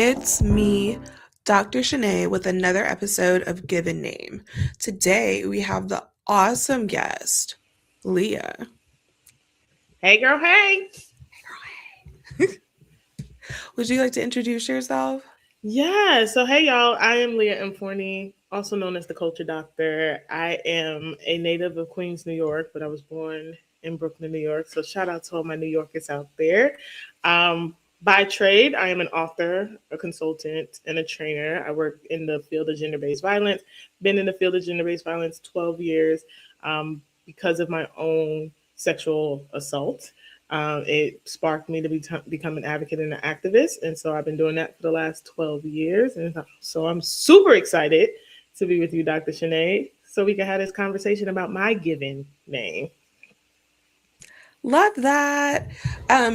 It's me, Dr. Shanae, with another episode of Given Name. Today we have the awesome guest, Leah. Hey girl, hey. Would you like to introduce yourself? Yeah, so hey y'all, I am Leah M. also known as the Culture Doctor. I am a native of Queens, New York, but I was born in Brooklyn, New York. So shout out to all my New Yorkers out there. By trade, I am an author, a consultant, and a trainer. I work in the field of gender-based violence. Been in the field of gender-based violence 12 years because of my own sexual assault. It sparked me to become an advocate and an activist. And so I've been doing that for the last 12 years. And so I'm super excited to be with you, Dr. Shanae, so we can have this conversation about my given name. Love that.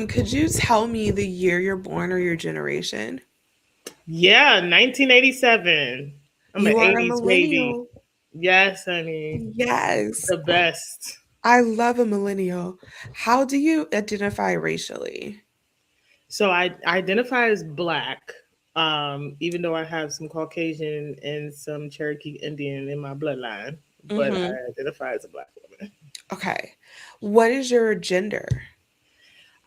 Could you tell me the year you're born or your generation? Yeah, 1987. I'm an You are a 80s baby. millennial. Yes, honey. Yes. The best. I love a millennial. How do you identify racially? So I identify as Black, even though I have some Caucasian and some Cherokee Indian in my bloodline, but I Mm-hmm. identify as a Black woman. Okay. What is your gender?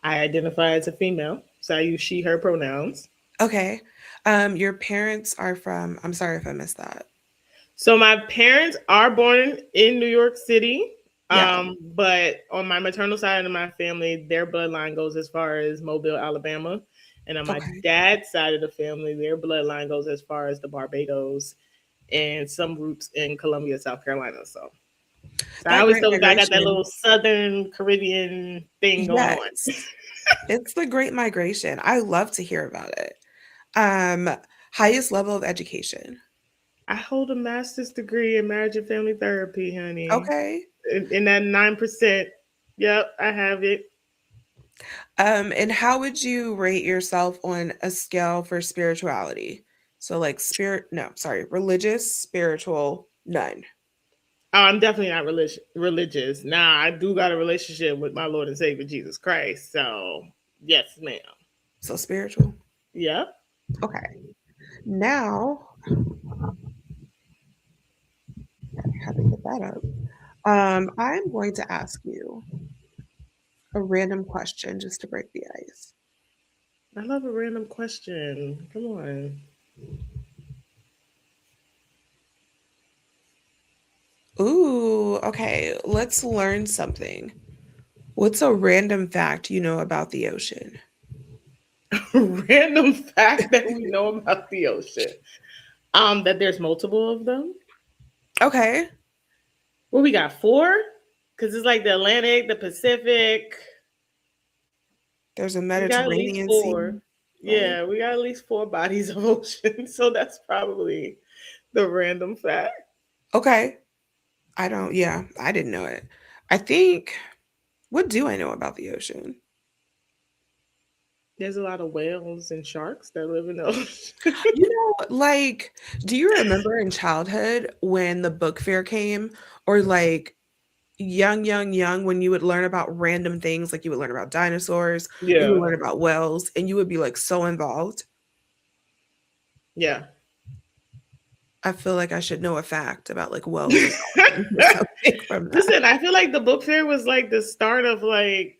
I identify as a female, so I use she, her pronouns. Okay. Your parents are from, I'm sorry if I missed that. So my parents are born in New York City, Yeah. but on my maternal side of my family, their bloodline goes as far as Mobile, Alabama. And on my Okay. dad's side of the family, their bloodline goes as far as the Barbados and some roots in Columbia, South Carolina. So I That always great feel like I got that migration. little Southern Caribbean thing going on. Yes. It's the great migration. I love to hear about it. Um, Highest level of education. I hold a master's degree in marriage and family therapy, honey. Okay. In that 9%. Yep, I have it. And how would you rate yourself on a scale for spirituality? So like no, sorry, religious, spiritual, none. Oh, I'm definitely not religious. Nah, I do got a relationship with my Lord and Savior Jesus Christ. So, yes, ma'am. So spiritual. Yep. Okay. Now, I had to get that up. I'm going to ask you a random question just to break the ice. I love a random question. Come on. Ooh, okay. Let's learn something. What's a random fact you know about the ocean? Random fact that we know about the ocean. That there's multiple of them. Okay. Well, we got four? Because it's like the Atlantic, the Pacific. There's a We got at least Mediterranean four. Sea, right? Yeah, we got at least four bodies of ocean. So that's probably the random fact. Okay. Yeah, I didn't know it. I think, what do I know about the ocean? There's a lot of whales and sharks that live in the ocean. Like, do you remember in childhood when the book fair came or like young, when you would learn about random things, like you would learn about dinosaurs, or you would Yeah. learn about whales, and you would be like so involved? Yeah. I feel like I should know a fact about like whales and dolphins or something from that. Listen, I feel like the book fair was like the start of like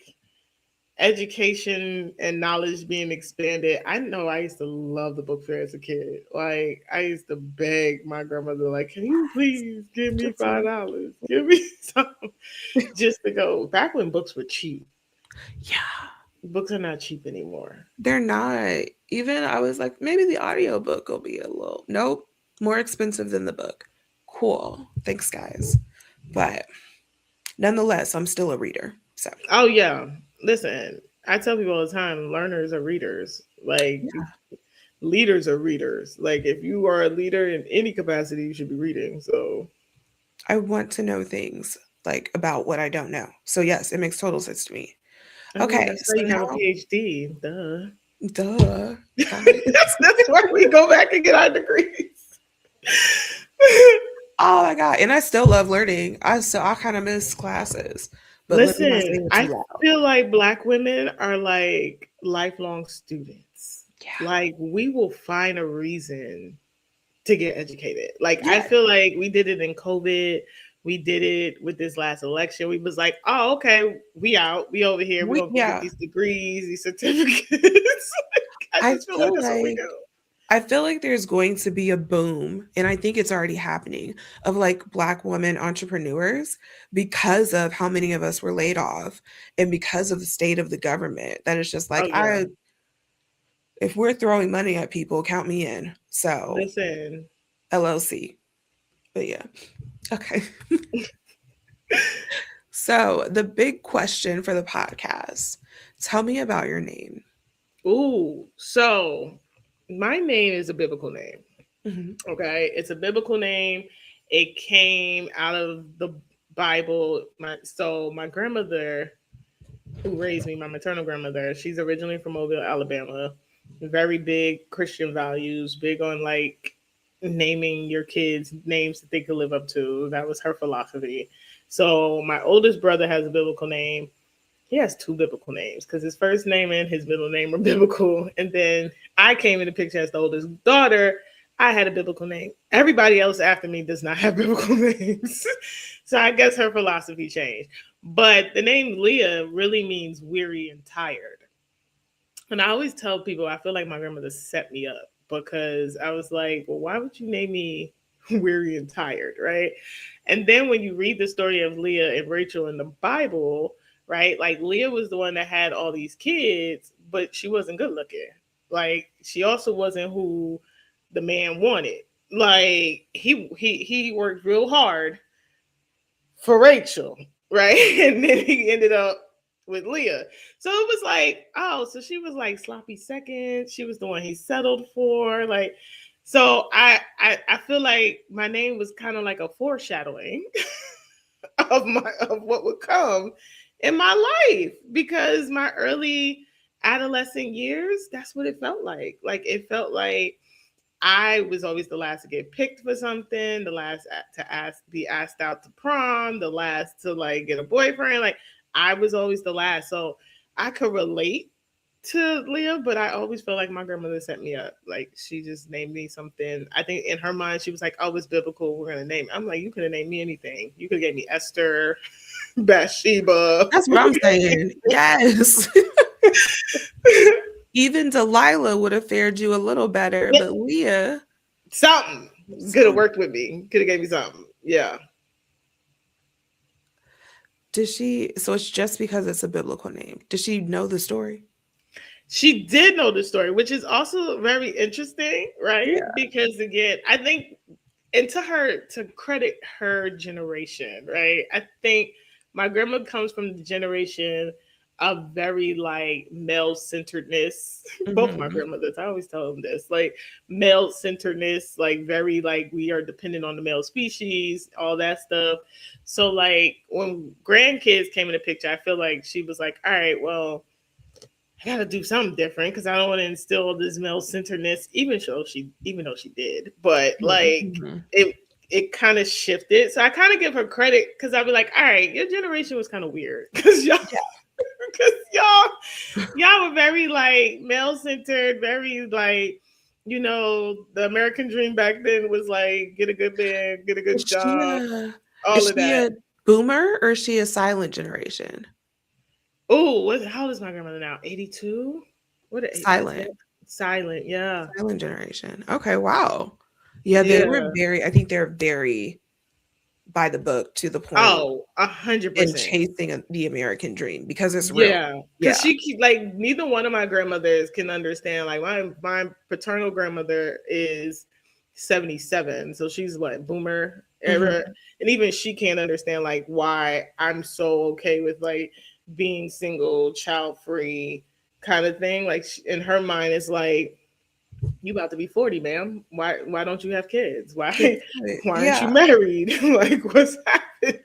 education and knowledge being expanded. I know I used to love the book fair as a kid. Like I used to beg my grandmother, like, can you please give me Just like, $5? Give me some just to go. Back when books were cheap. yeah, Books are not cheap anymore. they're not. Even I was like, maybe the audiobook will be a little, nope, more expensive than the book. Cool. Thanks, guys. But nonetheless, I'm still a reader. So, Oh yeah. Listen, I tell people all the time, learners are readers. Like yeah, leaders are readers. Like if you are a leader in any capacity, you should be reading. So I want to know things like about what I don't know. So, yes, it makes total sense to me. I mean, Okay. that's why So you have a now, PhD. Duh. duh, guys. That's why we go back and get our degrees. Oh my God. And I still love learning. I kind of miss classes, but let me not Listen, say it too I loud. feel like Black women are like lifelong students. Yeah. Like we will find a reason to get educated. Like I Yeah. feel like we did it in COVID. We did it with this last election. We was like, oh, okay, we out. We over here. We gonna go get Yeah. these degrees, these certificates. I I just feel like feel that's what we like do. I feel like there's going to be a boom, and I think it's already happening, of like Black women entrepreneurs because of how many of us were laid off and because of the state of the government. That is just Oh like, yeah. if we're throwing money at people, count me in. So, Listen. LLC. But yeah. Okay. So, the big question for the podcast, tell me about your name. Ooh. So my name is a biblical name. Hmm. Okay. It's a biblical name. It came out of the Bible. My grandmother who raised me, my maternal grandmother, she's originally from Mobile, Alabama. Very big Christian values, big on like naming your kids names that they could live up to. That was her philosophy. So my oldest brother has a biblical name. He has two biblical names because his first name and his middle name are biblical. And then I came in the picture as the oldest daughter. I had a biblical name. Everybody else after me does not have biblical names. So I guess her philosophy changed. But the name Leah really means weary and tired. And I always tell people I feel like my grandmother set me up because I was like, well, why would you name me weary and tired, right? And then when you read the story of Leah and Rachel in the Bible, right? Like Leah was the one that had all these kids, but she wasn't good looking. Like she also wasn't who the man wanted. Like he worked real hard for Rachel, right? And then he ended up with Leah. So it was like, oh, so she was like sloppy second. She was the one he settled for. Like, so I feel like my name was kind of like a foreshadowing of what would come in my life because my early adolescent years, that's what it felt like. Like it felt like I was always the last to get picked for something, the last to be asked out to prom, the last to like get a boyfriend. Like I was always the last. So I could relate to Leah, but I always felt like my grandmother set me up. Like she just named me something. I think in her mind she was like, "Oh, it's biblical. We're gonna name." I'm like, "You could have named me anything. You could have gave me Esther, Bathsheba." That's what I'm saying. Yes. Even Delilah would have fared you a little better, but Leah, Something could have some, worked with me. Could have gave me something. Yeah. did she? So it's just because it's a biblical name. Does she know the story? She did know the story, which is also very interesting, right? Yeah. Because again, I think, and to her, to credit her generation, right? I think my grandma comes from the generation of very like male centeredness. Both my Hmm. grandmothers, I always tell them this, like male centeredness, like very like we are dependent on the male species, all that stuff. So like when grandkids came in the picture, I feel like she was like, all right, well, I gotta do something different because I don't want to instill this male centeredness, even though she did, but like Hmm. it kind of shifted. So I kind of give her credit because I'd be like, all right, your generation was kind of weird because y'all were very like male centered, very like the American dream back then was like get a good man, get a good Is she job, a all is of she that. a boomer or is she a silent generation? Oh, how old is my grandmother now? 82? What is Silent. that? Silent, yeah. Silent generation. Okay, wow. Yeah, they were Yeah. very, I think they're very by the book to the point Oh, a hundred in percent. chasing the American dream because it's real. Yeah, because Yeah. she keep like neither one of my grandmothers can understand. Like my paternal grandmother is 77, so she's what boomer era, Mhm. and even she can't understand like why I'm so okay with like being single, child free kind of thing. Like in her mind, it's like you about to be 40, ma'am. Why don't you have kids? Why That's right. why aren't you Yeah. married? Like what's happening?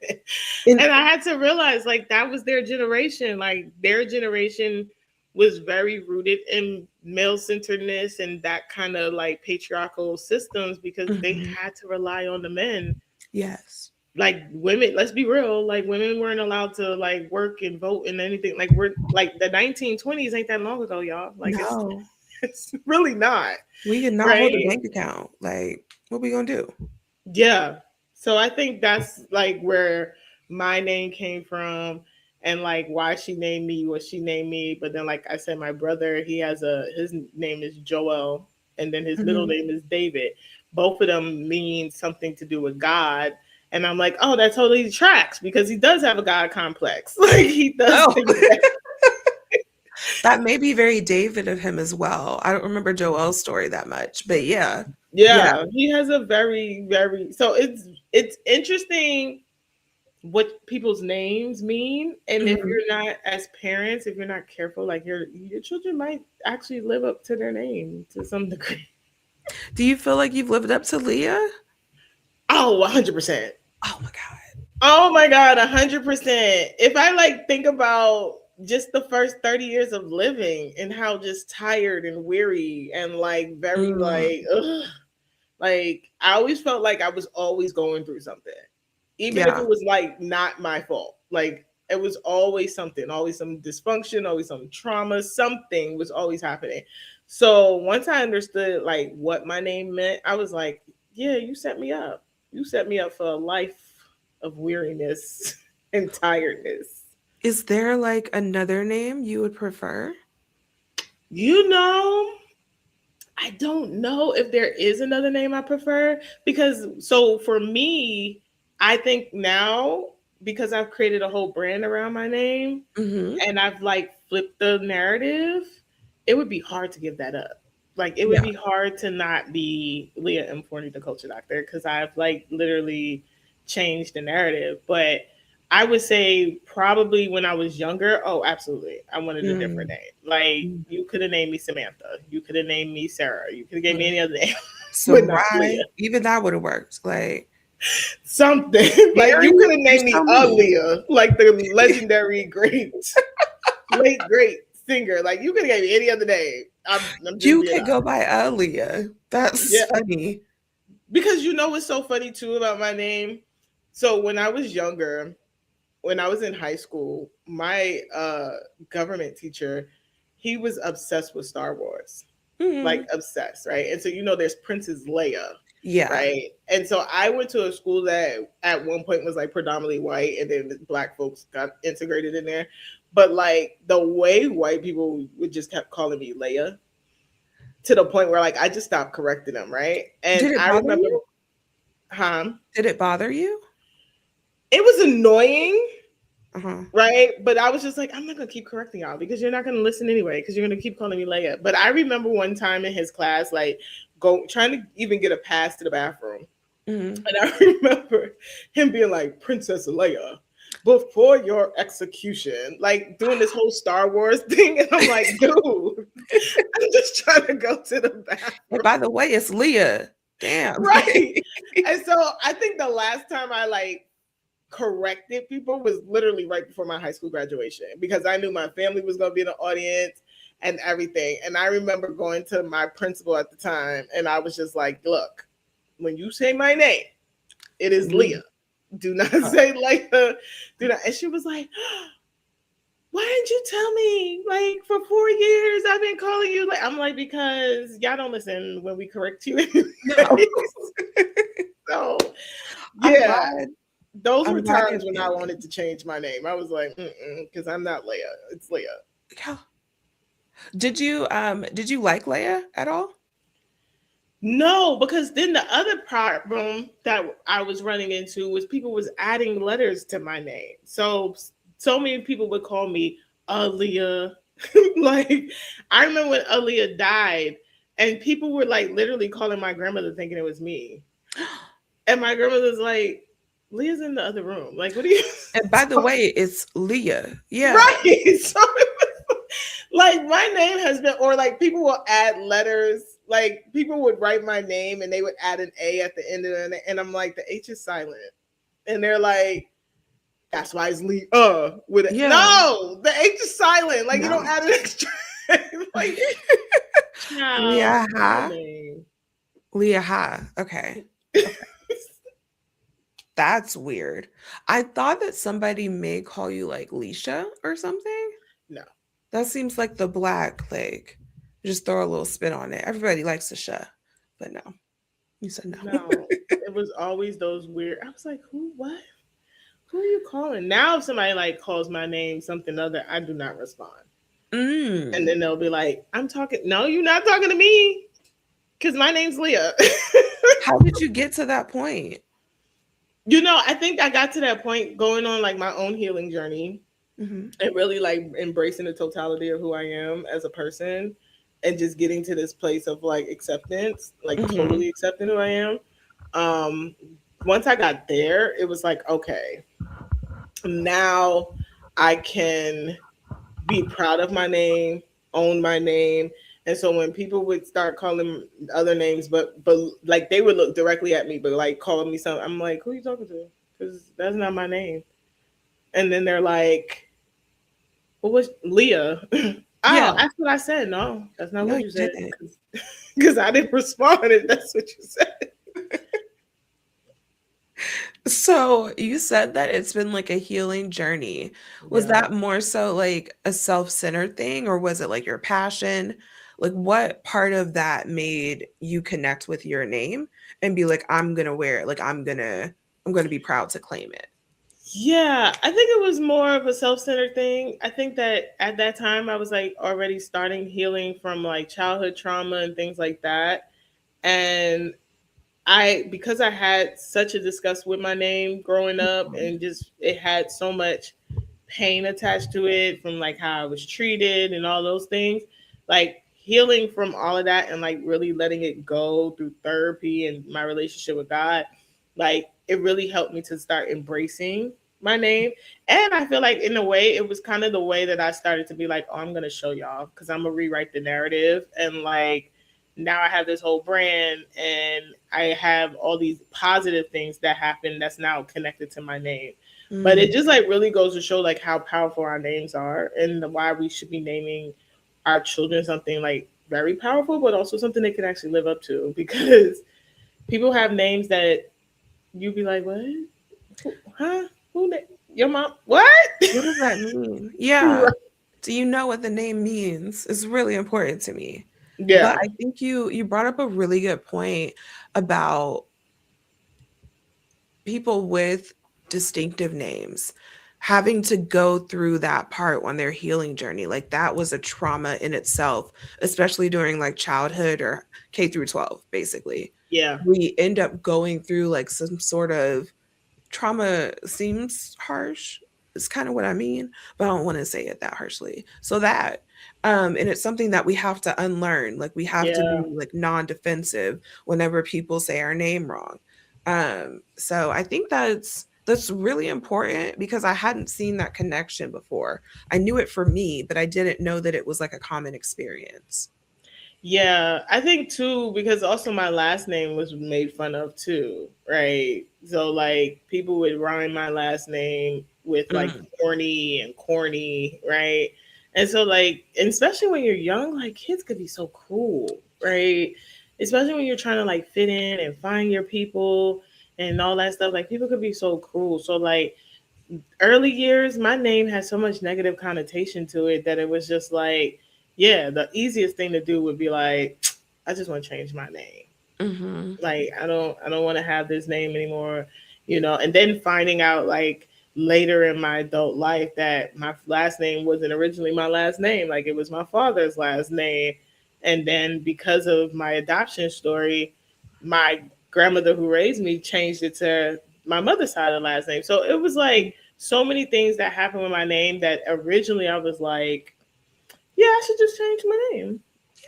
And And I had to realize like that was their generation. Like their generation was very rooted in male centeredness and that kind of like patriarchal systems because they mhm. had to rely on the men. Yes. Like women, let's be real, like women weren't allowed to like work and vote and anything. Like we're like the 1920s ain't that long ago, y'all. Like it's No. It's really not, We cannot hold a right? bank account. Like, what we gonna do? Yeah. So I think that's like where my name came from and like why she named me what she named me. But then like I said, my brother, his name is Joel and then his middle Hmm. name is David. Both of them mean something to do with God. And I'm like, oh, that totally tracks because he does have a God complex. Like he does Oh, think that. that may be very David of him as well. I don't remember Joel's story that much, but yeah, yeah. Yeah, he has a very, very so it's interesting what people's names mean, and if Mhm. you're not as parents, if you're not careful, like your children might actually live up to their name to some degree. Do you feel like you've lived up to Leah? Oh, 100%. Oh my god. Oh my god, 100%. If I like think about just the first 30 years of living and how just tired and weary and like very like Mm, ugh, like I always felt like I was always going through something, even if yeah. it was like not my fault. Like it was always something, always some dysfunction, always some trauma, something was always happening. So once I understood like what my name meant, I was like, yeah, you set me up. You set me up for a life of weariness and tiredness. Is there like another name you would prefer? You know, I don't know if there is another name I prefer because so for me, I think now because I've created a whole brand around my name Hmm. and I've like flipped the narrative, it would be hard to give that up. Like it would Yeah. be hard to not be Leah M. Forney, the culture doctor, because I've like literally changed the narrative. But I would say probably when I was younger, oh, absolutely, I wanted a different Mm, name. Like mm, you could have named me Samantha, you could have named me Sarah, you could have gave me mm. any other name, but not Sarai, Leah. even that would have worked. Like Something like Mary, you could have there's named me so many. Leah, like the legendary great late great singer. Like you could have gave me any other name. I'm just You being could go honest. by Aaliyah. That's Yeah, funny. because you know what's so funny too about my name. So when I was younger, when I was in high school, my government teacher, he was obsessed with Star Wars, like Mhm. obsessed, right? And so you know, there's Princess Leia, Yeah. right? And so I went to a school that at one point was like predominantly white, and then black folks got integrated in there. But like the way white people would just kept calling me Leia to the point where like I just stopped correcting them, right? And Did it I bother remember, you? huh? Did it bother you? It was annoying, Uh-huh. right? But I was just like, I'm not gonna keep correcting y'all because you're not gonna listen anyway because you're gonna keep calling me Leia. But I remember one time in his class, like go trying to even get a pass to the bathroom. Mhm. And I remember him being like, Princess Leia, before your execution, like doing this whole Star Wars thing. And I'm like, dude, I'm just trying to go to the And bathroom. by the way, it's Leah. Damn. Right. And so I think the last time I like corrected people was literally right before my high school graduation because I knew my family was going to be in the audience and everything. And I remember going to my principal at the time and I was just like, look, when you say my name, it is Leah. Leah. Do not say Leia. Do not. And she was like, why didn't you tell me? Like for 4 years, I've been calling you. Like I'm like because y'all don't listen when we correct you. No. So I'm yeah, glad. those were I'm glad times your when I family. wanted to change my name. I was like, because I'm not Leia. It's Leah. Yeah. Did you like Leia at all? No, because then the other problem that I was running into was people was adding letters to my name. So many people would call me Aaliyah. Like I remember when Aaliyah died, and people were like literally calling my grandmother thinking it was me. And my grandmother's like, Leah's in the other room. Like, what are you And by the way, it's Leah. Yeah. right? So like my name has been or like people will add letters like people would write my name and they would add an a at the end of it and I'm like the h is silent and they're like that's why it's Lee with it Yeah. no the h is silent like you don't No. add an extra like child Leah my Ha. name Leah Ha. Okay. Okay. That's weird. I thought that somebody may call you like Leisha or something. no That seems like the black like Just throw a little spin on it. Everybody likes the sha, but no, you said no. No, it was always those weird. I was like, who, what? Who are you calling? Now, if somebody like calls my name something other, I do not respond. And Mm. then they'll be like, I'm talking. No, you're not talking to me because my name's Leah. How did you get to that point? I think I got to that point going on like my own healing journey Hmm. and really like embracing the totality of who I am as a person and just getting to this place of like acceptance, like Hmm. totally accepting who I am. Um, Once I got there, it was like, okay, now I can be proud of my name, own my name. And so when people would start calling other names, but like they would look directly at me, but like calling me something, I'm like, who are you talking to? Because that's not my name. And then they're like, what was Leah? Yeah. Oh, that's what I said. No, that's not No, what you you said. didn't. Because I didn't respond if that's what you said. So you said that it's been like a healing journey. Was Yeah. that more so like a self-centered thing, or was it like your passion? Like what part of that made you connect with your name and be like, I'm gonna wear it, like I'm gonna be proud to claim it. Yeah, I think it was more of a self-centered thing. I think that at that time I was like already starting healing from like childhood trauma and things like that. And because I had such a disgust with my name growing up and just it had so much pain attached to it from like how I was treated and all those things, like healing from all of that and like really letting it go through therapy and my relationship with God, like it really helped me to start embracing my name. And I feel like in a way it was kind of the way that I started to be like, oh, I'm gonna show y'all because I'm gonna rewrite the narrative and like now I have this whole brand and I have all these positive things that happen that's now connected to my name. But it Mm, just like really goes to show like how powerful our names are and why we should be naming our children something like very powerful, but also something they can actually live up to. Because people have names that you be like, what? Huh? Who? Your mom? What? what does that mean? Yeah. Right. Do you know what the name means? It's really important to me. But Yeah. I think you brought up a really good point about people with distinctive names having to go through that part on their healing journey. Like that was a trauma in itself, especially during like childhood or K through 12 basically. Yeah. We end up going through like some sort of trauma. Seems harsh, is kind of what I mean, but I don't want to say it that harshly. So that and it's something that we have to unlearn. Like we have to Yeah. be like non-defensive whenever people say our name wrong. So I think that's really important because I hadn't seen that connection before. I knew it for me, but I didn't know that it was like a common experience. Yeah, I think too because also my last name was made fun of too, right? So like people would rhyme my last name with like Mm, corny and corny, right? And so like, and especially when you're young, like kids could be so cruel, right? Especially when you're trying to like fit in and find your people and all that stuff. Like people could be so cruel. So like early years, my name had so much negative connotation to it that it was just like, yeah, the easiest thing to do would be like, I just want to change my name. mm-hmm. Like I don't want to have this name anymore, And then finding out like later in my adult life that my last name wasn't originally my last name, like it was my father's last name, and then because of my adoption story, my grandmother who raised me changed it to my mother's side of the last name. So it was like so many things that happened with my name that originally I was like, yeah, I should just change my name,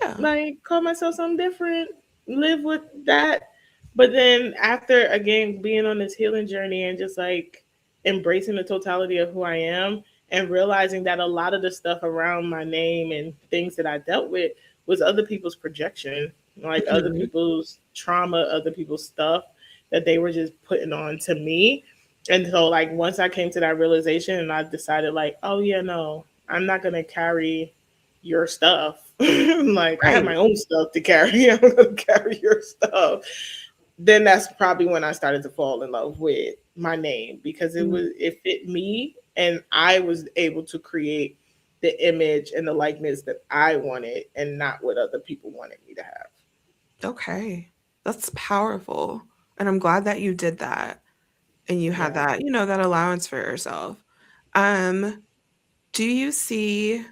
Yeah. like call myself something different, live with that. But then after again being on this healing journey and just like embracing the totality of who I am and realizing that a lot of the stuff around my name and things that I dealt with was other people's projection, like other Mhm. people's trauma, other people's stuff that they were just putting on to me. And so like once I came to that realization and I decided like, oh yeah, no, I'm not gonna carry your stuff. Like I have Right. my own stuff to carry. I'm gonna carry your stuff. Then that's probably when I started to fall in love with my name because Mm, it fit me and I was able to create the image and the likeness that I wanted and not what other people wanted me to have. Okay. That's powerful. And I'm glad that you did that and you had Yeah. that, that allowance for yourself. Um, do you see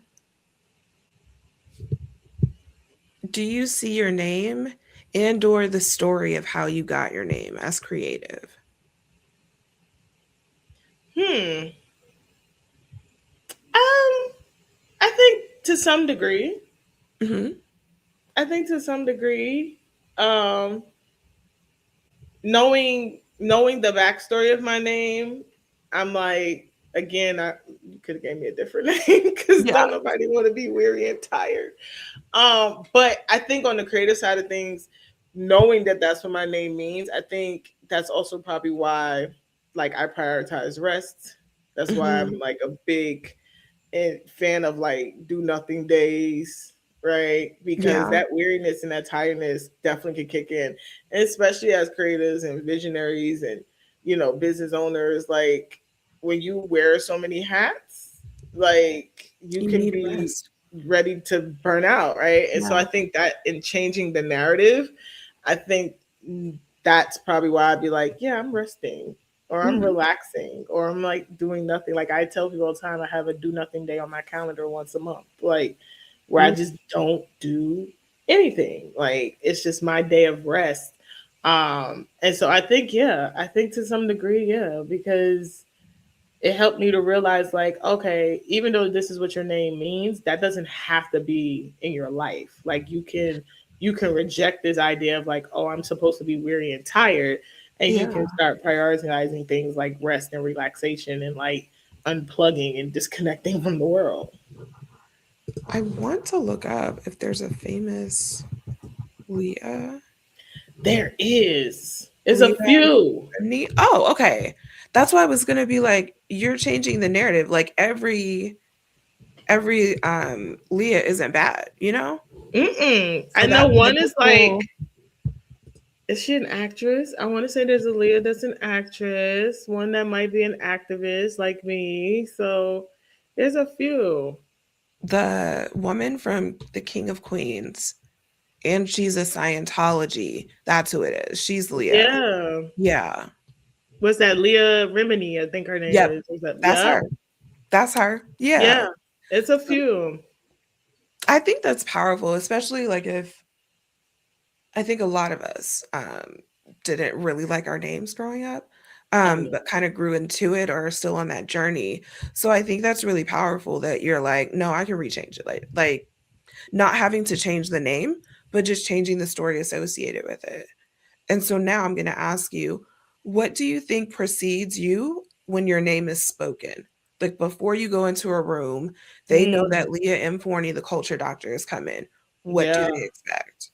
do you see your name and or the story of how you got your name as creative? Hmm. Um, I think to some degree. Mhm. I think to some degree. Um, knowing the backstory of my name, I'm like, again, you could have gave me a different name because Yeah. don't nobody want to be weary and tired. But I think on the creative side of things, knowing that that's what my name means, I think that's also probably why, like, I prioritize rest. That's why I'm Mhm. like a big fan of like do nothing days, right? Because Yeah. that weariness and that tiredness definitely can kick in, and especially as creators and visionaries and business owners, like when you wear so many hats, like you You can need be rest. ready to burn out, right? And so I Yeah. think that in changing the narrative, I think that's probably why I'd be like, yeah, I'm resting or I'm Mhm. relaxing or I'm like doing nothing. Like I tell people all the time, I have a do nothing day on my calendar once a month, like where I Ooh, just don't do anything. Like it's just my day of rest. And so I think, yeah, I think to some degree, yeah, because it helped me to realize like, okay, even though this is what your name means, that doesn't have to be in your life. Like you can reject this idea of like, oh, I'm supposed to be weary and tired, and you yeah. can start prioritizing things like rest and relaxation and like unplugging and disconnecting from the world. I want to look up if there's a famous Leah. There is. It's a Leah few. Remini. Oh, okay. That's why I was gonna be like, you're changing the narrative. Like every Leah isn't bad, you know? Mm-mm. I So know that's like one a is like, cool is she an actress? I want to say there's a Leah that's an actress, one that might be an activist like me. So there's a few. the woman from The King of Queens, and she's a Scientology. That's who it is. She's Leah. Yeah. Yeah. What's that? Leah Remini, I think her name Yep. is. Was that? That's Yep. her. That's her. Yeah. Yeah. It's a few. I think that's powerful, especially like if I think a lot of us didn't really like our names growing up, Oh no. but kind of grew into it or are still on that journey. So I think that's really powerful that you're like, no, I can rechange it. Like not having to change the name, but just changing the story associated with it. And so now I'm going to ask you, what do you think precedes you when your name is spoken? Like before you go into a room, they know Mm, that Leah M. Forney, the culture doctor, is coming. What do yeah. they expect?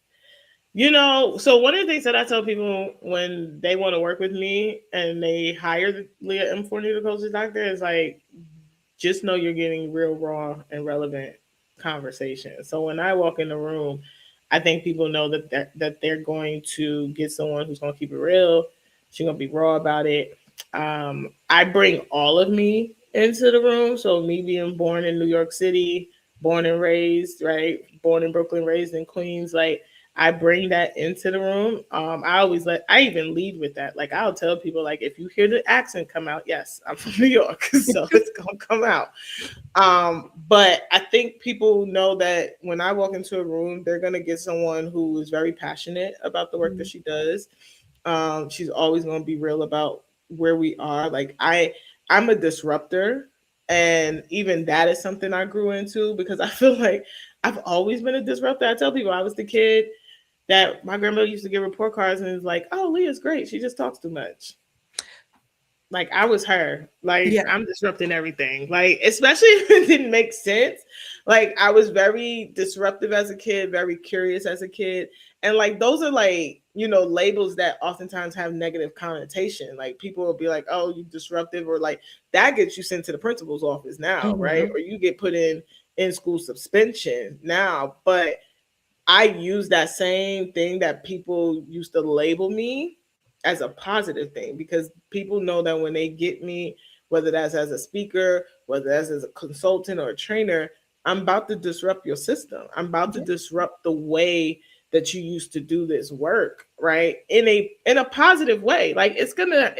So one of the things that I tell people when they want to work with me and they hire Leah M. Forney, the coach's doctor, is like, just know you're getting real raw and relevant conversation. So when I walk in the room, I think people know that they're going to get someone who's going to keep it real. She's going to be raw about it. I bring all of me into the room. So me being born in New York City, born and raised, right? Born in Brooklyn, raised in Queens, like I bring that into the room. I even lead with that. Like I'll tell people like if you hear the accent come out, yes, I'm from New York, so it's gonna come out. But I think people know that when I walk into a room, they're gonna get someone who is very passionate about the work that Mhm. she does. She's always gonna be real about where we are. Like I'm a disruptor, and even that is something I grew into because I feel like I've always been a disruptor. I tell people I was the kid that my grandmother used to give report cards and it's like, oh, Leah's great. She just talks too much. Like I was her. Like Yeah. I'm disrupting everything. Like especially if it didn't make sense. Like I was very disruptive as a kid, very curious as a kid. And like those are like, labels that oftentimes have negative connotation. Like people will be like, "Oh, you disruptive," or like that gets you sent to the principal's office now, right? Mhm. Or you get put in school suspension now. But I use that same thing that people used to label me as a positive thing because people know that when they get me, whether that's as a speaker, whether that's as a consultant or a trainer, I'm about to disrupt your system. I'm about to Yeah. disrupt the way that you used to do this work, right? In a positive way. Like it's gonna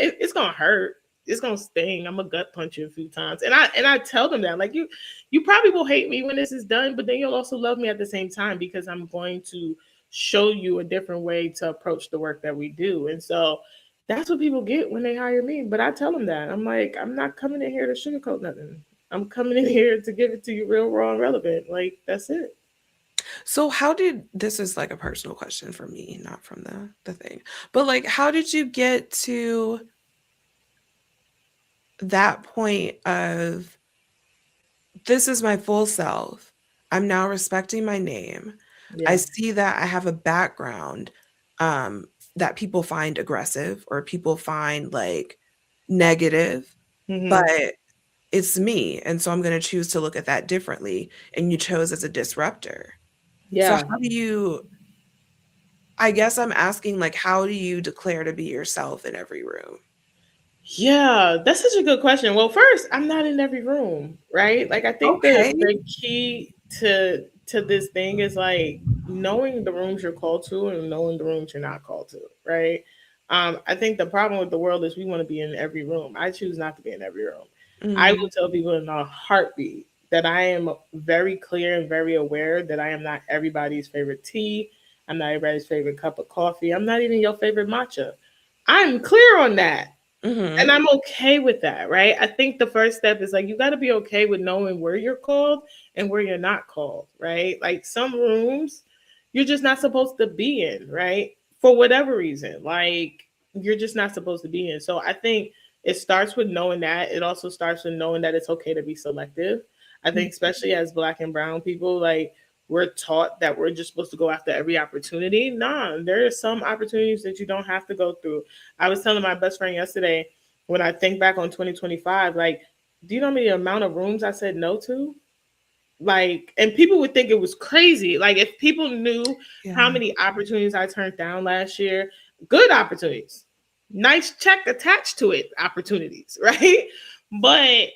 hurt. It's gonna sting. I'm gonna gut punch you a few times. And I tell them that. Like you probably will hate me when this is done, but then you'll also love me at the same time because I'm going to show you a different way to approach the work that we do. And so that's what people get when they hire me. But I tell them that. I'm like, I'm not coming in here to sugarcoat nothing. I'm coming in here to give it to you real, raw, and relevant. Like, that's it. So how did this is like a personal question for me, not from the thing. But like how did you get to that point of this is my full self. I'm now respecting my name. I Yeah. see that I have a background um, that people find aggressive or people find like negative, but Hmm. it's me. And so I'm going to choose to look at that differently. And you chose as a disruptor. So, Yeah. how do you, I guess I'm asking, like, how do you declare to be yourself in every room? Yeah, that's such a good question. Well, first, I'm not in every room, right? Like I think Okay. the key to this thing is like knowing the rooms you're called to and knowing the rooms you're not called to, right? I think the problem with the world is we want to be in every room. I choose not to be in every room. I Mm, will tell people in a heartbeat that I am very clear and very aware that I am not everybody's favorite tea. I'm not everybody's favorite cup of coffee. I'm not even your favorite matcha. I'm clear on that. And mm-hmm. I'm okay with that, right? I think the first step is like you got to be okay with knowing where you're called and where you're not called, right? Like some rooms you're just not supposed to be in, right? For whatever reason. Like you're just not supposed to be in. So I think it starts with knowing that. It also starts with knowing that it's okay to be selective. I think especially as black and brown people, like we're taught that we're just supposed to go after every opportunity. Nah, there are some opportunities that you don't have to go through. I was telling my best friend yesterday, when I think back on 2025, like, do you know the amount of rooms I said no to? Like, and people would think it was crazy. Like, if people knew how Yeah. many opportunities I turned down last year, good opportunities, nice check attached to it, opportunities, right? But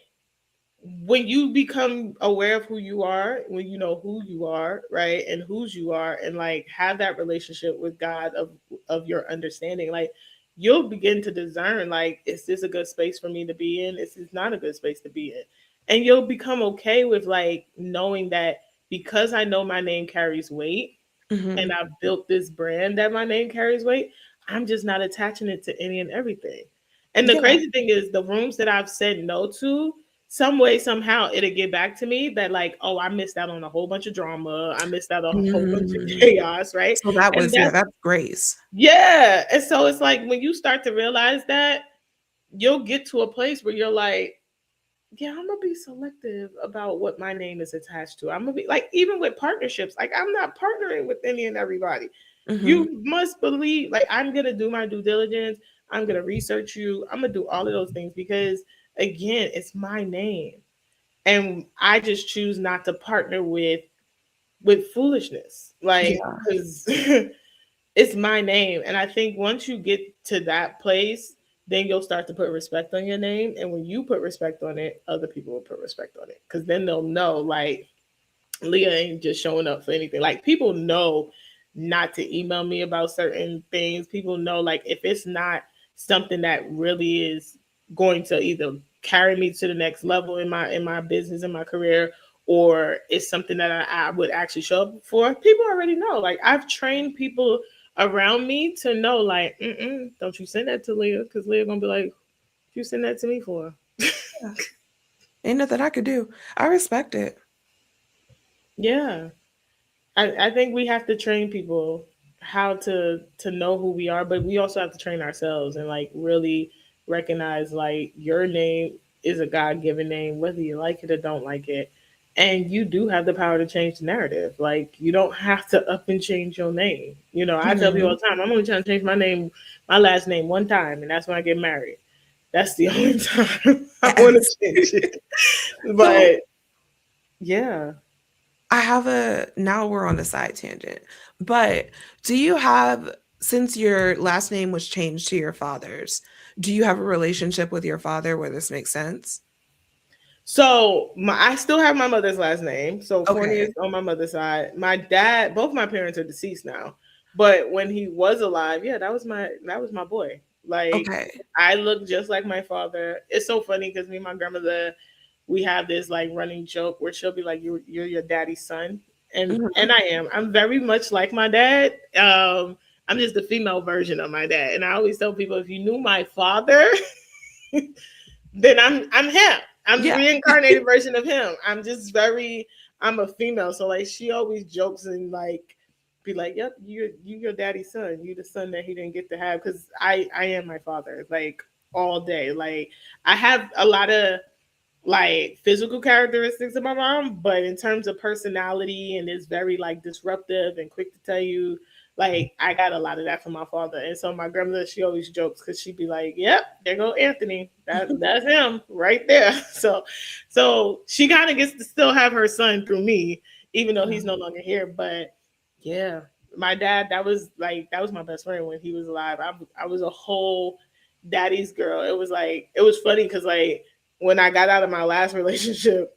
when you become aware of who you are, when you know who you are, right, and whose you are, and like have that relationship with God of your understanding, like you'll begin to discern, like, is this a good space for me to be in? Is this not a good space to be in? And you'll become okay with like knowing that because I know my name carries weight Mm-hmm. and I've built this brand that my name carries weight, I'm just not attaching it to any and everything. And the Yeah. crazy thing is, the rooms that I've said no to, some way, somehow, it'll get back to me that, like, oh, I missed out on a whole bunch of drama. I missed out on a whole bunch of Mm. chaos, right? So that And was, yeah, that's, that's grace. yeah. And so it's like when you start to realize that, you'll get to a place where you're like, yeah, I'm gonna be selective about what my name is attached to. I'm gonna be like, even with partnerships, like I'm not partnering with any and everybody. Mm-hmm. You must believe, like, I'm gonna do my due diligence. I'm gonna research you. I'm gonna do all of those things because, again, it's my name, and I just choose not to partner with foolishness, like, Yeah. because it's my name. And I think once you get to that place, then you'll start to put respect on your name. And when you put respect on it, other people will put respect on it. Because then they'll know, like, Leah ain't just showing up for anything. Like, people know not to email me about certain things. People know, like, if it's not something that really is going to either carry me to the next level in my business, in my career, or it's something that I would actually show up for, people already know. Like, I've trained people around me to know, like, don't you send that to Leah, because Leah gonna be like, "What you send that to me for?" Yeah. Ain't nothing I could do. I respect it. Yeah. I think we have to train people how to know who we are, but we also have to train ourselves and like really recognize, like, your name is a God given name, whether you like it or don't like it. And you do have the power to change the narrative. Like, you don't have to up and change your name. You know, I tell people Mhm. all the time, I'm only trying to change my name, my last name one time, and that's when I get married. That's the only time I want Yes. to change it. So But yeah. I have a now we're on a side tangent, but do you have since your last name was changed to your father's, do you have a relationship with your father where this makes sense? So I still have my mother's last name. So Forney Okay. is on my mother's side. My dad, both my parents are deceased now. But when he was alive, yeah, that was my boy. Like Okay. I look just like my father. It's so funny because me and my grandmother, we have this like running joke where she'll be like, "You're your daddy's son," and Mhm. I am. I'm very much like my dad. I'm just the female version of my dad, and I always tell people if you knew my father, then I'm him. I'm the Yeah. reincarnated version of him. I'm a female, so like she always jokes and like be like, "Yep, you your daddy's son. You the son that he didn't get to have." Because I am my father, like all day. Like I have a lot of like physical characteristics of my mom, but in terms of personality and is very like disruptive and quick to tell you, like I got a lot of that from my father. And so my grandmother, she always jokes because she'd be like, "Yep, there go Anthony. That's him right there." So she kind of gets to still have her son through me, even though he's no longer here. But yeah, my dad, that was my best friend when he was alive. I was a whole daddy's girl. It was funny because like when I got out of my last relationship,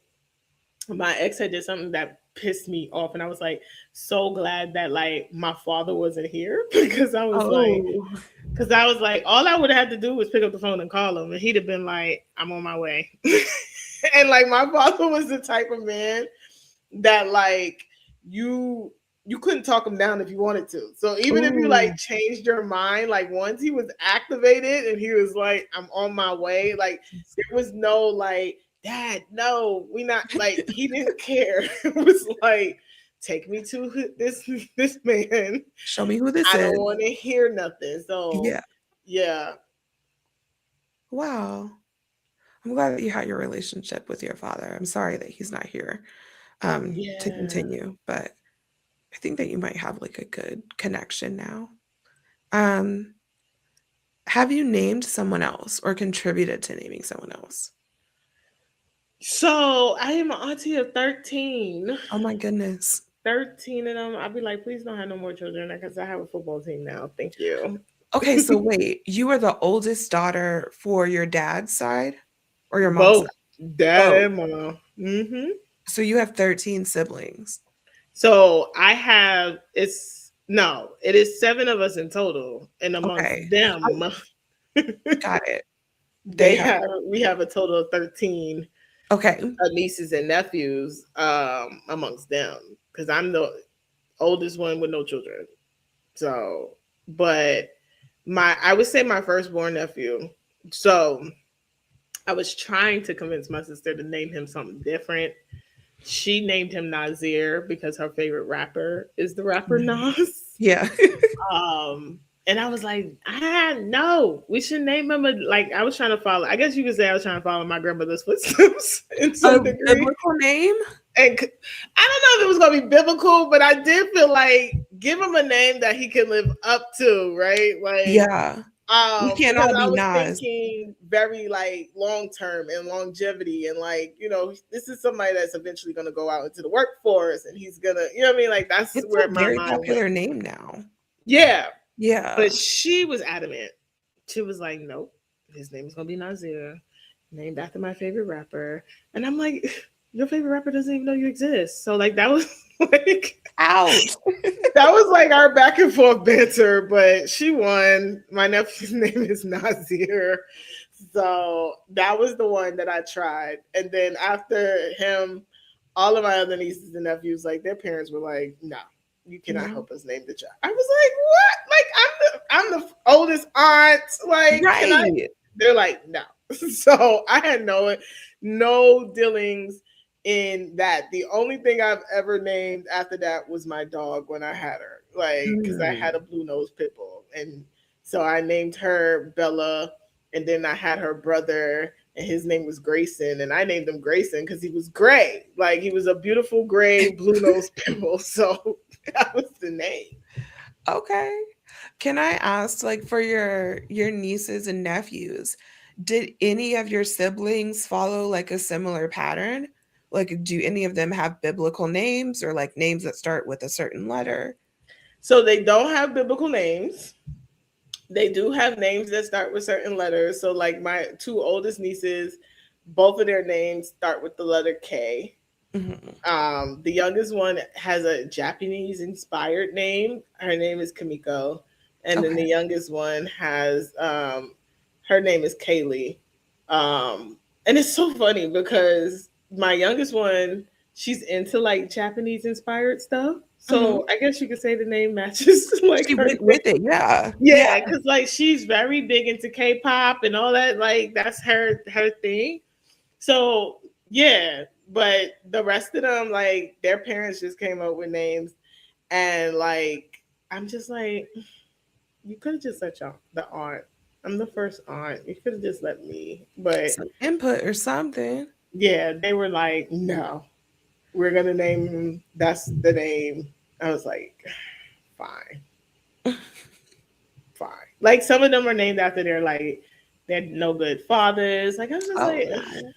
my ex had did something that pissed me off, and I was like so glad that like my father wasn't here Oh. because I was like, all I would have had to do was pick up the phone and call him, and he'd have been like, "I'm on my way," and like my father was the type of man that like you you couldn't talk him down if you wanted to. So even if you like Ooh. changed your mind, like once he was activated and he was like, "I'm on my way," like there was no like, "Dad, no, we not," like he didn't care. It was like, "Take me to this man. Show me who this I don't is. want to hear nothing." So Yeah. yeah, Wow. I'm glad that you had your relationship with your father. I'm sorry that he's not here to yeah. continue, but I think that you might have like a good connection now. Um, have you named someone else or contributed to naming someone else? So I am an auntie of 13. Oh my goodness. 13 of them. I'd be like, please don't have no more children because I have a football team now. Thank you. Okay, so wait, you were the oldest daughter for your dad's side or your mom's Both side? dad Both. and mom. So you have 13 siblings. So I have, it's, no, it is seven of us in total. And amongst Okay. them, Got it. They have we have a total of 13 okay. nieces and nephews amongst them because I'm the oldest one with no children. So, but I would say my firstborn nephew. So I was trying to convince my sister to name him something different. She named him Nazir because her favorite rapper is the rapper Nas. Yeah. And I was like, no, we should name him like I was trying to follow. I guess you could say I was trying to follow my grandmother's footsteps in A some degree. biblical name? And I don't know if it was gonna be biblical, but I did feel like give him a name that he can live up to, right? Like Yeah. We can't because all I be was Nas. thinking very like long term and longevity and like, this is somebody that's eventually gonna go out into the workforce and he's gonna, you know what I mean? Like that's It's a where my very mind went. popular name now. Yeah. But Yeah. she was adamant. She was like, nope, his name is gonna be Nazir, named after my favorite rapper. And I'm like, your favorite rapper doesn't even know you exist. So like that was like Ouch. that was like our back and forth banter, but she won. My nephew's name is Nazir. So that was the one that I tried. And then after him, all of my other nieces and nephews, like their parents were like, no, you cannot No. help us name the child. I was like, what? Like I'm the oldest aunt. Like, can I? Right. They're like, no. So I had no dealings in that. The only thing I've ever named after that was my dog when I had her. Like, because I had Mm. a blue nose pit bull. And so I named her Bella. And then I had her brother, and his name was Grayson. And I named him Grayson because he was gray. Like, he was a beautiful gray blue nose pit bull. So that was the name. Okay. Can I ask, like, for your nieces and nephews, did any of your siblings follow like a similar pattern? Like, do any of them have biblical names or like names that start with a certain letter? So they don't have biblical names. They do have names that start with certain letters. So like my two oldest nieces, Both of their names start with the letter K. Hmm. The youngest one has a Japanese inspired name. Her name is Kamiko. And then the Okay. youngest one has her name is Kaylee. And it's so funny because my youngest one, she's into like Japanese inspired stuff. Hmm. So I guess you could say the name matches like She her went name. with it. Yeah. Yeah. Yeah, because like she's very big into K-pop and all that. Like that's her thing. So yeah, but the rest of them, like their parents just came up with names, and like I'm just like, you could have just let y'all the aunt. I'm the first aunt. You could have just let me. But Some input or something. yeah, they were like, no, we're gonna name him. That's the name. I was like, fine, fine. Like some of them are named after their like they're no good fathers. Like I was just Oh like, no.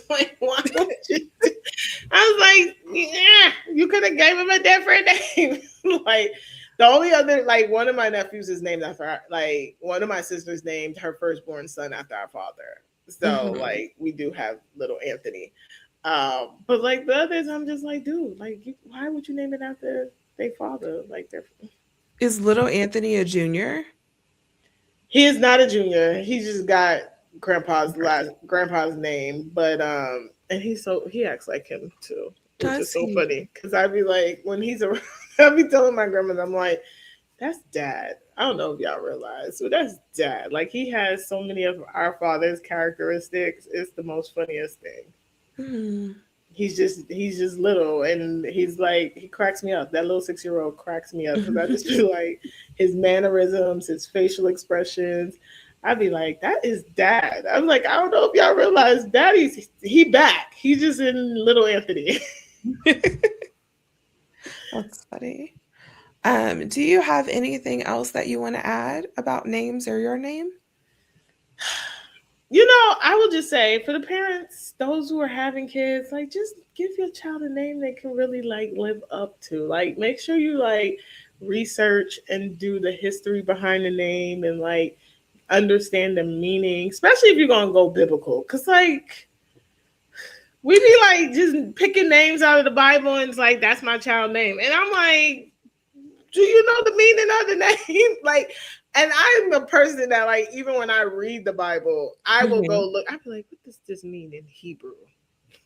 like why would you? I was like, yeah, you could have gave him a different name. Like the only other, like one of my nephews is named after, like one of my sisters named her firstborn son after our father. So Hmm. like we do have little Anthony. But like the others, I'm just like, dude, like why would you name it after their father? Like they're Is little Anthony a junior? he is not a junior. He just got grandpa's name, but and he acts like him too, which is Does so he? funny because I'd be like when he's around, I'd be telling my grandma, I'm like, that's dad. I don't know if y'all realize, but that's dad. Like he has so many of our father's characteristics. It's the most funniest thing. Hmm. He's just little and he's like he cracks me up. That little 6-year-old cracks me up because I just feel like his mannerisms, his facial expressions. I'd be like, that is dad. I'm like, I don't know if y'all realize daddy's he back. He's just in little Anthony. That's funny. Do you have anything else that you want to add about names or your name? I will just say for the parents, those who are having kids, like just give your child a name they can really like live up to. Like make sure you like research and do the history behind the name and like understand the meaning, especially if you're gonna go biblical. Cause like we be like just picking names out of the Bible and it's like that's my child name. And I'm like, do you know the meaning of the name? Like, and I'm a person that like even when I read the Bible, I will Hmm. go look. I be like, what does this mean in Hebrew?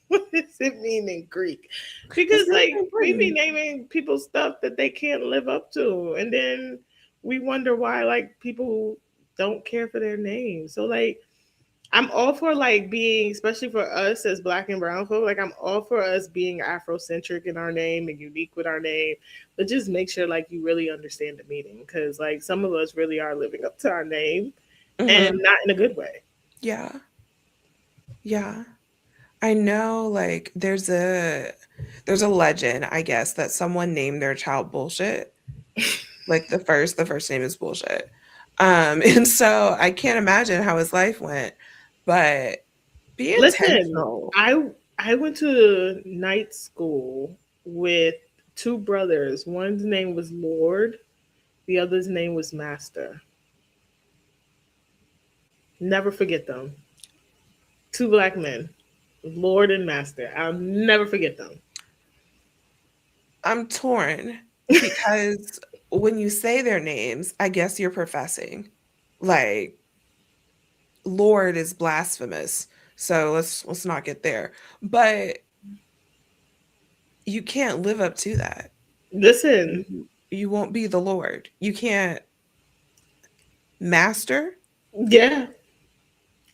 What does it mean in Greek? Because It's really like we be important. naming people stuff that they can't live up to, and then we wonder why like people don't care for their names. So like I'm all for like being, especially for us as black and brown folk, like I'm all for us being Afrocentric in our name and unique with our name, but just make sure like you really understand the meaning because like some of us really are living up to our name and Hmm. not in a good way. Yeah. Yeah. I know like there's a legend, I guess, that someone named their child bullshit. Like the first name is bullshit. And so I can't imagine how his life went, but be Listen, intentional. I went to night school with two brothers. One's name was Lord, the other's name was Master. Never forget them. Two black men, Lord and Master. I'll never forget them. I'm torn because when you say their names, I guess you're professing. Like Lord is blasphemous. So let's not get there. But you can't live up to that. Listen, You won't be the Lord. You can't master. yeah,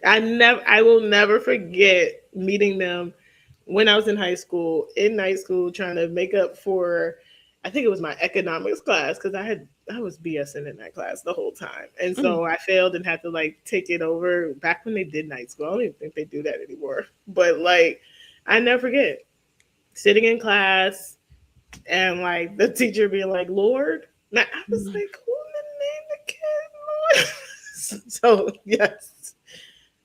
I will never forget meeting them when I was in high school, in night school, trying to make up for, I think it was my economics class because I was BSing in that class the whole time, and Mm. so I failed and had to like take it over back when they did night school. I don't even think they do that anymore, but like I never forget sitting in class and like the teacher being like, Lord. Now, I was Mm. like, who named the kid Lord? So yes.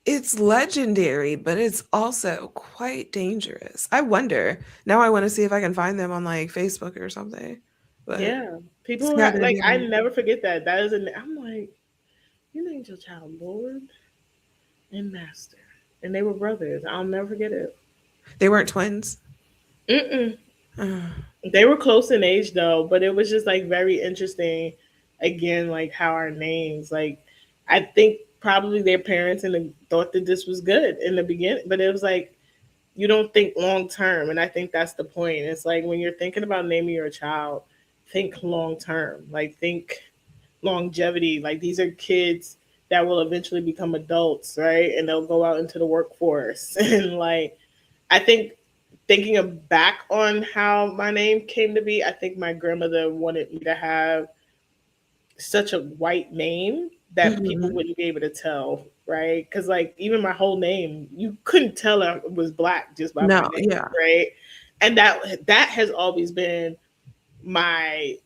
It's legendary, but it's also quite dangerous. I wonder. Now I want to see if I can find them on like Facebook or something. But Yeah. People scattered like I little. never forget that. I'm like, you named your child Lord and Master. and they were brothers. I'll never forget it. They weren't twins. Mm-mm. Uh, They were close in age though, but it was just like very interesting. Again, like how our names, like I think probably their parents and thought that this was good in the beginning, but it was like you don't think long term, and I think that's the point. It's like when you're thinking about naming your child, think long term, like think longevity. Like these are kids that will eventually become adults, right? And they'll go out into the workforce, and like I think thinking of back on how my name came to be, I think my grandmother wanted me to have such a white name that people mhm. wouldn't be able to tell, right? Because like even my whole name, you couldn't tell I was black just by my No, name, yeah. right? And that has always been my,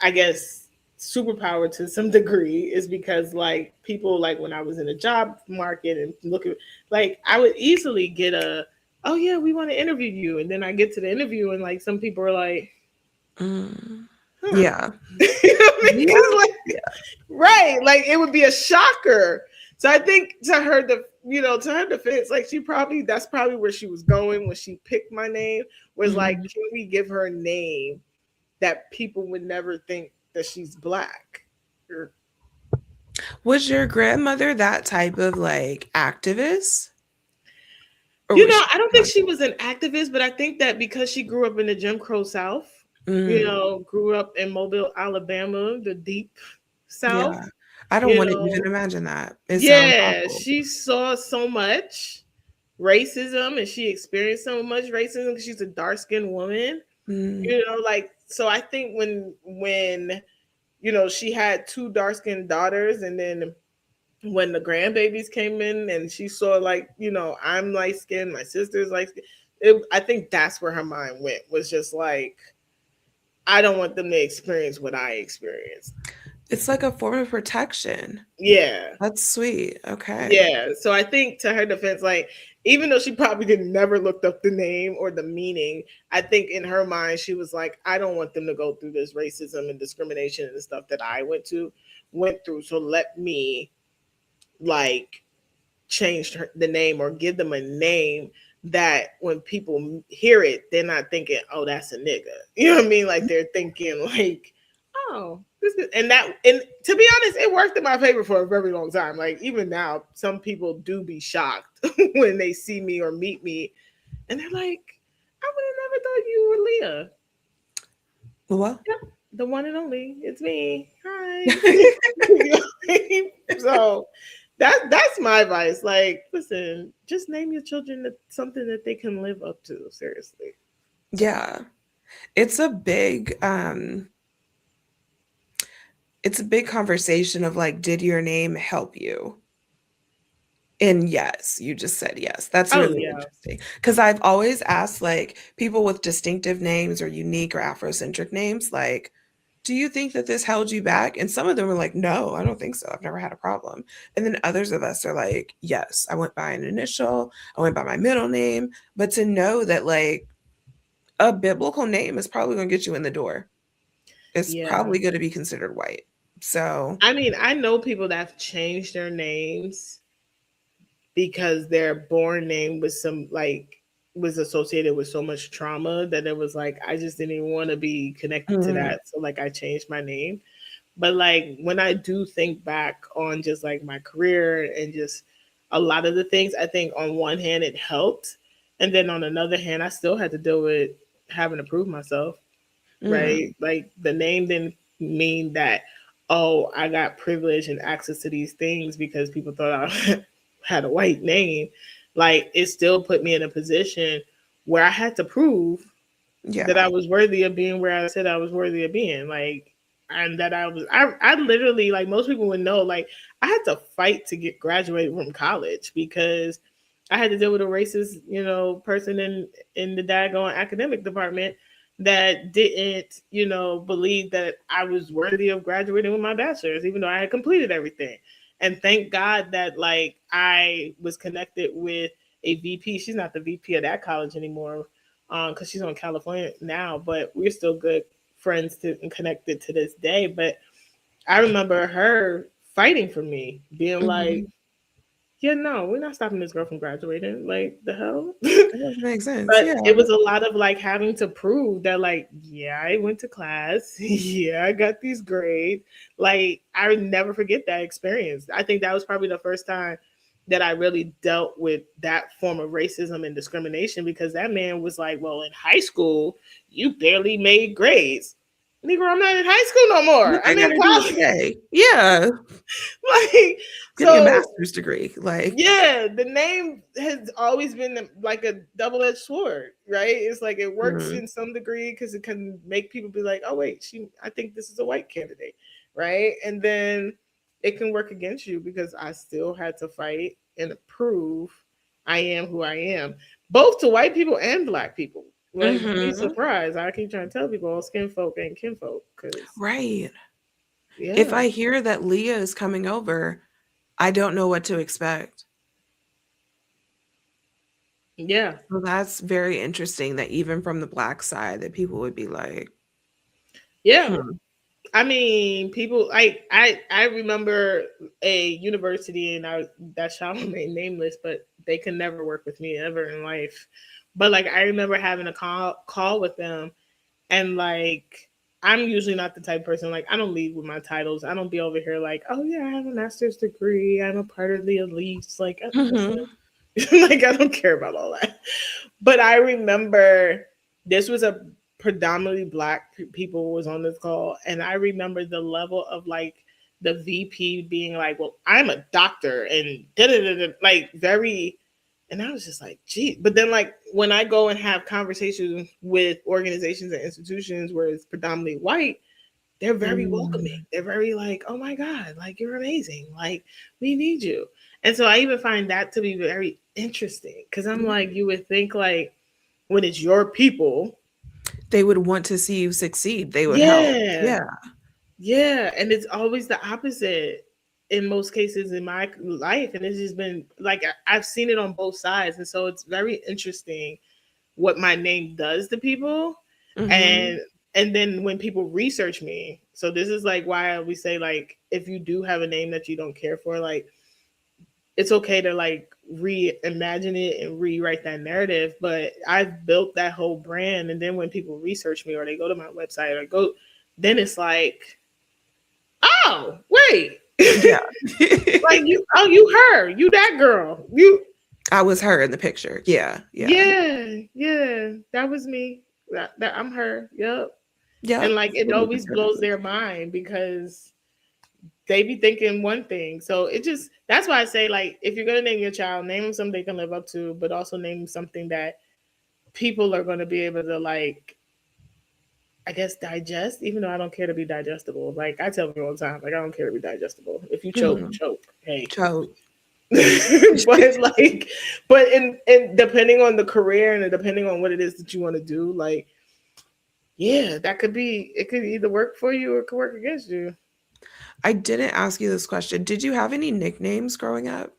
I guess, superpower to some degree, is because like people, like when I was in the job market and looking, like I would easily get a, oh yeah, we want to interview you, and then I get to the interview and like some people are like, Mm. huh. Yeah. You know what I mean? Yeah. 'Cause, like, Yeah. right, like it would be a shocker. So I think to her defense, like she probably, that's probably where she was going when she picked my name, was like, Mhm. can we give her a name that people would never think that she's black? Or, Was your grandmother that type of like activist? Or you was know, she I don't think more she was an activist, but I think that because she grew up in the Jim Crow South, mm, grew up in Mobile, Alabama, the deep South, yeah. I don't you wanna even know, imagine that. It sounds yeah, awful. she saw so much racism and she experienced so much racism because she's a dark skinned woman, Mm, like, so I think when she had two dark skinned daughters, and then when the grandbabies came in and she saw, like, I'm light skinned, my sister's light skinned, I think that's where her mind went, was just like, I don't want them to experience what I experienced. it's like a form of protection. Yeah. That's sweet. Okay. Yeah. So I think to her defense, like, even though she probably did never looked up the name or the meaning, I think in her mind she was like, I don't want them to go through this racism and discrimination and stuff that I went through. So let me, like, change the name or give them a name that when people hear it, they're not thinking, oh, that's a nigga. You know what I mean? Like they're thinking like, oh, this is, and to be honest, it worked in my favor for a very long time. Like even now, some people do be shocked when they see me or meet me, and they're like, I would have never thought you were Leah. Well, Yep, the one and only. It's me. Hi. So that's my advice. Like, listen, just name your children something that they can live up to. Seriously. yeah. It's a big it's a big conversation of like, did your name help you? And yes, you just said yes. That's Oh really yeah. interesting. Because I've always asked like people with distinctive names or unique or Afrocentric names, like, do you think that this held you back? And some of them are like, no, I don't think so. I've never had a problem. And then others of us are like, yes, I went by an initial, I went by my middle name. But to know that like a biblical name is probably going to get you in the door, it's Yeah. probably going to be considered white. So, I mean, I know people that have changed their names because their born name was associated with so much trauma that it was like I just didn't even want to be connected to mm, that. So like I changed my name. But like when I do think back on just like my career and just a lot of the things, I think on one hand it helped. And then on another hand, I still had to deal with having to prove myself, mm, right? Like the name didn't mean that, oh, I got privilege and access to these things because people thought I had a white name. Like it still put me in a position where I had to prove that yeah. I was worthy of being where I said I was worthy of being. Like, and that I literally, like most people would know, like I had to fight to get graduated from college because I had to deal with a racist, person in the daggone academic department that didn't, believe that I was worthy of graduating with my bachelor's, even though I had completed everything. And thank God that like I was connected with a VP. She's not the VP of that college anymore, because she's on California now, but we're still good friends and connected to this day. But I remember her fighting for me, being like, Mhm. Yeah, no, we're not stopping this girl from graduating. Like the hell. That doesn't make sense. But Yeah. it was a lot of like having to prove that, like, yeah, I went to class. Yeah, I got these grades. Like, I would never forget that experience. I think that was probably the first time that I really dealt with that form of racism and discrimination, because that man was like, well, in high school, you barely made grades. Negro, I'm not in high school no What more. they I'm got in to do with college. today? Yeah. Like, Getting a so master's degree. Like, yeah, the name has always been like a double-edged sword, right? It's like it works mm, in some degree because it can make people be like, "Oh wait, I think this is a white candidate," right? And then it can work against you because I still had to fight and prove I am who I am, both to white people and black people. Like, don't be hmm surprised. I keep trying to tell people, all skin folk ain't kinfolk, because right. If yeah, I hear that Leah is coming over, I don't know what to expect. yeah, So that's very interesting that even from the black side that people would be like, yeah. hmm. I mean, people like I remember a university, and that shall remain nameless, but they could never work with me ever in life. But like I remember having a call with them, and like I'm usually not the type of person, like I don't lead with my titles. I don't be over here like, oh yeah, I have a master's degree. I'm a part of the elites. Like listen, hmm like I don't care about all that. But I remember this was a predominantly black people was on this call, and I remember the level of like the VP being like, "Well, I'm a doctor," and da da da da, like very. And I was just like, gee. But then, like, when I go and have conversations with organizations and institutions where it's predominantly white, they're very welcoming. mm They're very like, oh my God, like, you're amazing. Like, we need you. And so I even find that to be very interesting, because I'm like, you would think, like, when it's your people, They would want to see you succeed. They would help. yeah, Yeah. yeah. And it's always the opposite in most cases in my life. And it's just been like, I've seen it on both sides. And so it's very interesting what my name does to people. hmm And then when people research me, so this is like why we say, like, if you do have a name that you don't care for, like, it's okay to like reimagine it and rewrite that narrative. But I've built that whole brand, and then when people research me or they go to my website or go, then it's like, oh wait, Yeah. like, you that girl, you. I was her in the picture. Yeah. Yeah. Yeah, yeah, that was me. That I'm her. Yep. And Yep. like it always blows their mind because they be thinking one thing. So it just, that's why I say, like, if you're gonna name your child, name them something they can live up to, but also name them something that people are gonna be able to, like, I guess, digest. Even though I don't care to be digestible. Like I tell people all the time, like, I don't care to be digestible. If you choke, Mhm. choke. Hey. Choke. But like, but in depending on the career and depending on what it is that you want to do, like, yeah, that could be, it could either work for you or it could work against you. I didn't ask you this question. Did you have any nicknames growing up?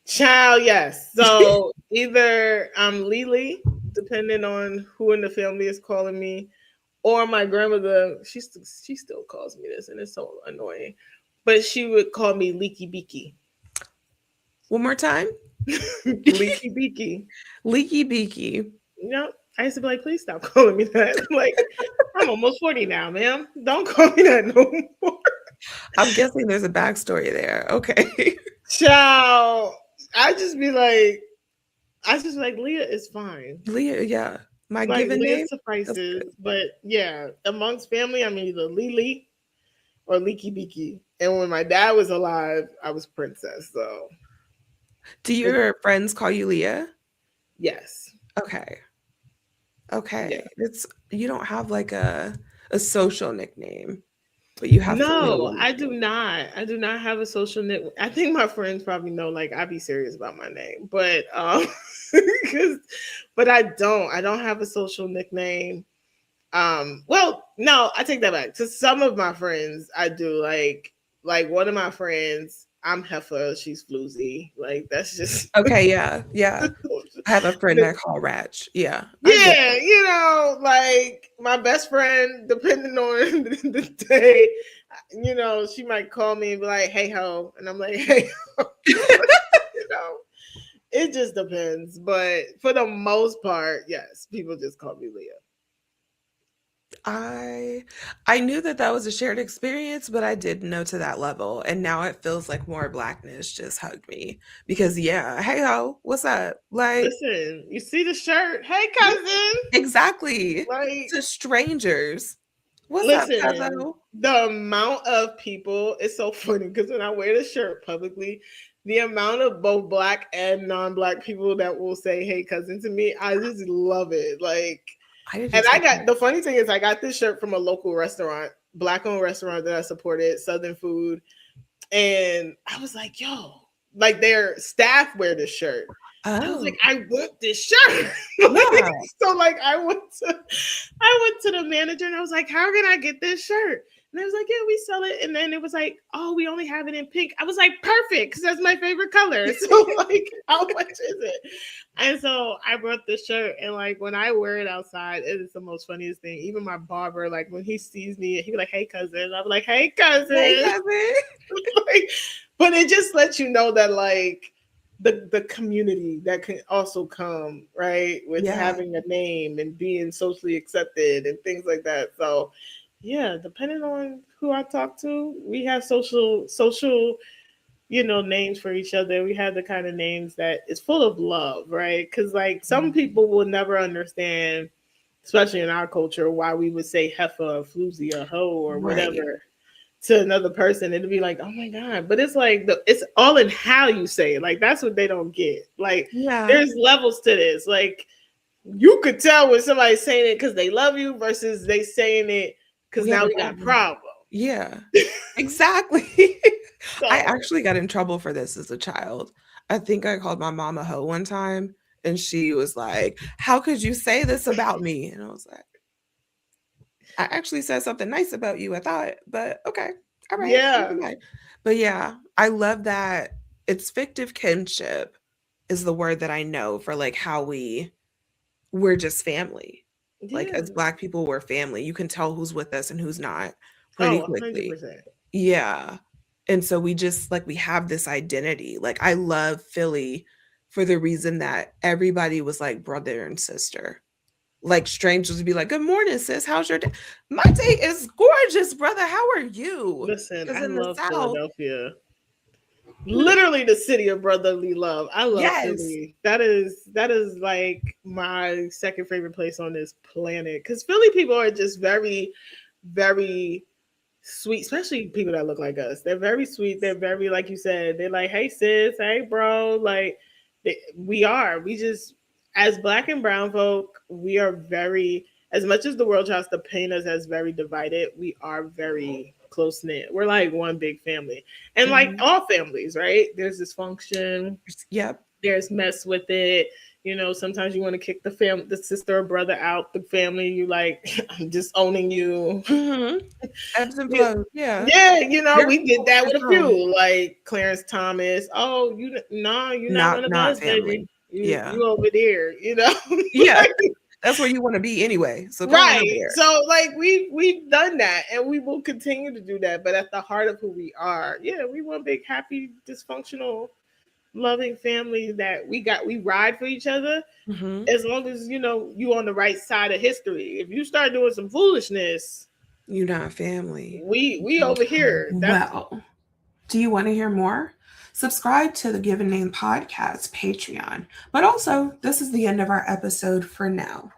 Child, yes. So either I'm Lily, depending on who in the family is calling me, or my grandmother. She still calls me this, and it's so annoying. But she would call me Leaky Beaky. One more time? Leaky Beaky. Leaky Beaky. You know, I used to be like, please stop calling me that. I'm like, I'm almost 40 now, ma'am. Don't call me that no more. I'm guessing there's a backstory there. Okay. Child. I just be like, Leah is fine. Leah, yeah. My Like, given Leah name? That's good. suffices. But yeah, amongst family, I'm either Lily or Leaky Beaky. And when my dad was alive, I was Princess. So Do it, your friends call you Leah? yes. Okay. Yeah. Okay. It's you don't have like a social nickname, but you have No, familial I do nicknames. not. I do not have a social network. I think my friends probably know, like, I be serious about my name, but 'cause- but I don't. I don't have a social nickname. Well, no, I take that back. To some of my friends, I do. Like one of my friends, I'm Heifer, she's Floozy. Like that's just Okay, yeah. Yeah. I have a friend I call Ratch. Yeah. I get yeah, like my best friend, depending on the day, she might call me and be like, "Hey ho," and I'm like, "Hey ho." just depends. But for the most part, yes, people just call me Leah. I knew that that was a shared experience, but I didn't know to that level. And now it feels like more blackness just hugged me because yeah, hey ho, what's up? Like Listen, you see the shirt? Hey, yeah, cousin. exactly Like, to strangers. What's up, listen, cousin? the amount of people, it's so funny because when I wear the shirt publicly, the amount of both black and non-black people that will say "Hey, cousin" to me, I just love it. Like, I did and just I get got the funny thing is, I got this shirt from a local restaurant, black-owned restaurant that I supported, Southern Food, and I was like, "Yo." Like their staff wear this shirt. I was oh like, I want this shirt. Like, yeah. so like I went to the manager and I was like, how can I get this shirt? And I was like, yeah, we sell it. And then it was like, oh, we only have it in pink. I was like, perfect, because that's my favorite color. So like, how much is it? And so I brought this shirt, and like when I wear it outside, it is the most funniest thing. Even my barber, like when he sees me, he be like, hey cousin. I'm like, hey Hey cousin. cousin. Like, but it just lets you know that like the community that can also come right with Yeah, having a name and being socially accepted and things like that. So yeah, depending on who I talk to, we have social names for each other. We have the kind of names that is full of love, right? Because like some people will never understand, especially in our culture, why we would say heifer or floozy or hoe or right. whatever to another person. It'd be like, oh my god. But it's like it's all in how you say it. Like that's what they don't get. Like Yeah, there's levels to this. Like you could tell when somebody's saying it because they love you versus they saying it because we have now a we got a problem. problem. Yeah, exactly. I So actually got in trouble for this as a child. I think I called my mom a hoe one time, and she was like, "How could you say this about me?" And I was like, "I actually said something nice about you, I thought, but okay, all right, never yeah. mind." But yeah, I love that it's fictive kinship is the word that I know for like how we're just family. Like Yeah. as Black people, we're family. You can tell who's with us and who's not pretty Oh, quickly. 100%. Yeah. And so we just like we have this identity. Like I love Philly for the reason that everybody was like brother and sister. Like strangers would be like, "Good morning, sis. How's your day?" "My day is gorgeous, brother. How are you?" Listen, Because I in the love South, Philadelphia. Literally the city of brotherly love. I love yes. Philly. That is like my second favorite place on this planet. Because Philly people are just very, very sweet, especially people that look like us. They're very sweet. They're very, like you said, they're like, hey sis, hey bro. Like we are. We just as black and brown folk, we are very, as much as the world tries to paint us as very divided, we are very close knit. We're like one big family. And like Mhm. all families, right? There's dysfunction, Yep. there's mess with it. Sometimes you want to kick the sister or brother out the family. You like, I'm just owning you. Mhm. Ebbs and Yeah, flows. Yeah. yeah, There's we did people that for with a some, few, like Clarence Thomas. Oh, no, you're not one of not us, baby. family. You Yeah. you over there, Yeah. Like, That's where you want to be anyway. So go on over right. there. So like we've done that, and we will continue to do that. But at the heart of who we are, yeah, we want big, happy, dysfunctional, loving family that we ride for each other. Mhm. As long as you on the right side of history. If you start doing some foolishness, You're not family. we over here. That's Well, do you want to hear more? Subscribe to the Given Name Podcast Patreon. But also, this is the end of our episode for now.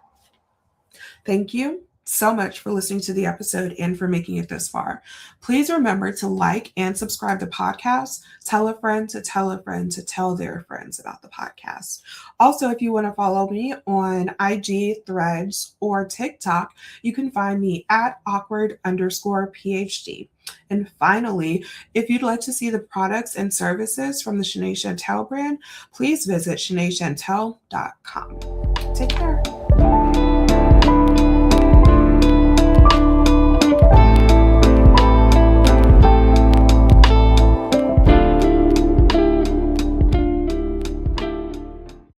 Thank you so much for listening to the episode and for making it this far. Please remember to like and subscribe to the podcast. Tell a friend to tell a friend to tell their friends about the podcast. Also, if you want to follow me on IG, Threads, or TikTok, you can find me at awkward_PhD. And finally, if you'd like to see the products and services from the Shanae Chantel brand, please visit ShanaeChantel.com. Take care.